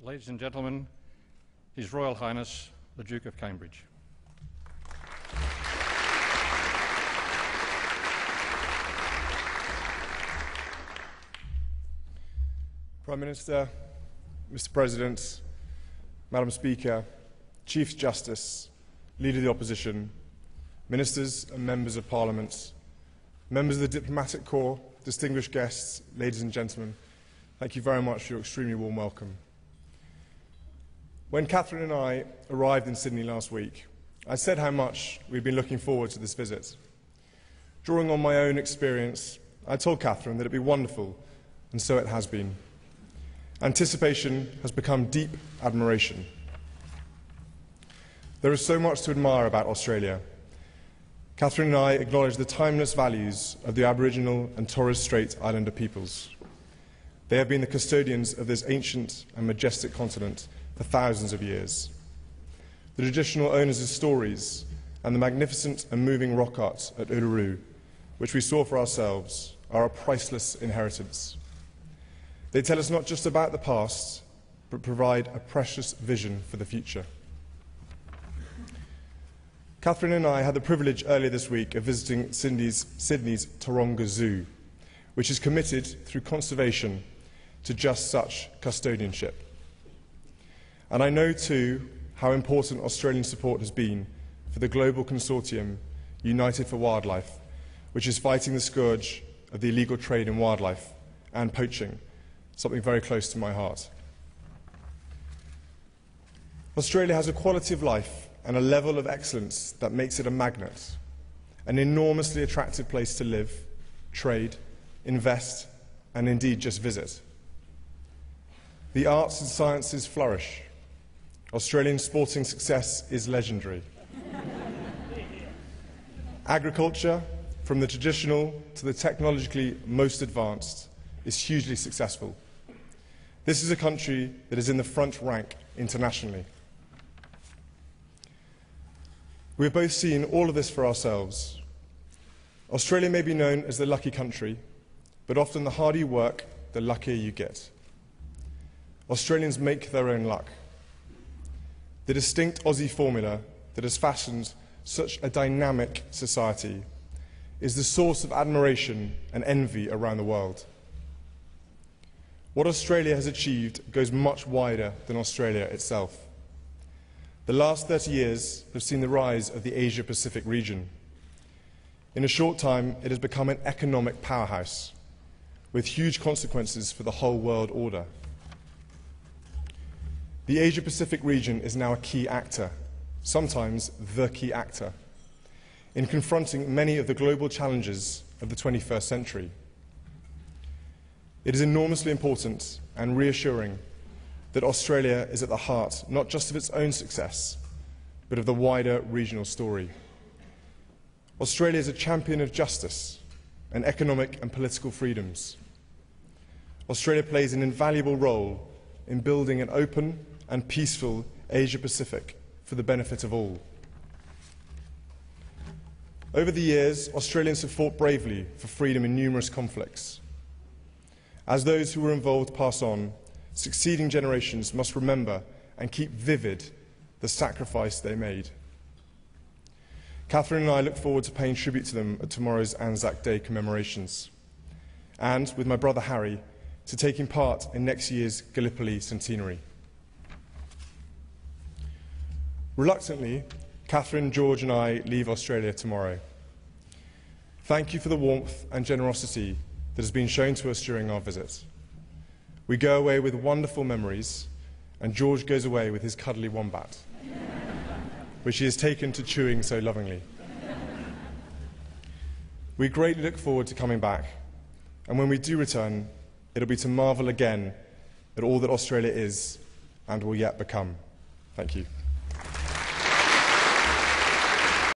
Ladies and gentlemen, His Royal Highness, the Duke of Cambridge. Prime Minister, Mr. President, Madam Speaker, Chief Justice, Leader of the Opposition, Ministers and Members of Parliament, members of the Diplomatic Corps, distinguished guests, ladies and gentlemen, thank you very much for your extremely warm welcome. When Catherine and I arrived in Sydney last week, I said how much we'd been looking forward to this visit. Drawing on my own experience, I told Catherine that it'd be wonderful, and so it has been. Anticipation has become deep admiration. There is so much to admire about Australia. Catherine and I acknowledge the timeless values of the Aboriginal and Torres Strait Islander peoples. They have been the custodians of this ancient and majestic continent for thousands of years. The traditional owners of stories and the magnificent and moving rock art at Uluru, which we saw for ourselves, are a priceless inheritance. They tell us not just about the past, but provide a precious vision for the future. Catherine and I had the privilege earlier this week of visiting Sydney's Taronga Zoo, which is committed through conservation to just such custodianship. And I know too how important Australian support has been for the global consortium United for Wildlife, which is fighting the scourge of the illegal trade in wildlife and poaching, something very close to my heart. Australia has a quality of life and a level of excellence that makes it a magnet, an enormously attractive place to live, trade, invest, and indeed just visit. The arts and sciences flourish. Australian sporting success is legendary. Agriculture, from the traditional to the technologically most advanced, is hugely successful. This is a country that is in the front rank internationally. We have both seen all of this for ourselves. Australia may be known as the lucky country, but often the harder you work, the luckier you get. Australians make their own luck. The distinct Aussie formula that has fashioned such a dynamic society is the source of admiration and envy around the world. What Australia has achieved goes much wider than Australia itself. The last 30 years have seen the rise of the Asia-Pacific region. In a short time, it has become an economic powerhouse, with huge consequences for the whole world order. The Asia-Pacific region is now a key actor, sometimes the key actor, in confronting many of the global challenges of the 21st century. It is enormously important and reassuring that Australia is at the heart not just of its own success, but of the wider regional story. Australia is a champion of justice and economic and political freedoms. Australia plays an invaluable role in building an open and peaceful Asia-Pacific for the benefit of all. Over the years, Australians have fought bravely for freedom in numerous conflicts. As those who were involved pass on, succeeding generations must remember and keep vivid the sacrifice they made. Catherine and I look forward to paying tribute to them at tomorrow's Anzac Day commemorations, and, with my brother Harry, to taking part in next year's Gallipoli centenary. Reluctantly, Catherine, George and I leave Australia tomorrow. Thank you for the warmth and generosity that has been shown to us during our visit. We go away with wonderful memories, and George goes away with his cuddly wombat, which he has taken to chewing so lovingly. We greatly look forward to coming back, and when we do return, it'll be to marvel again at all that Australia is and will yet become. Thank you.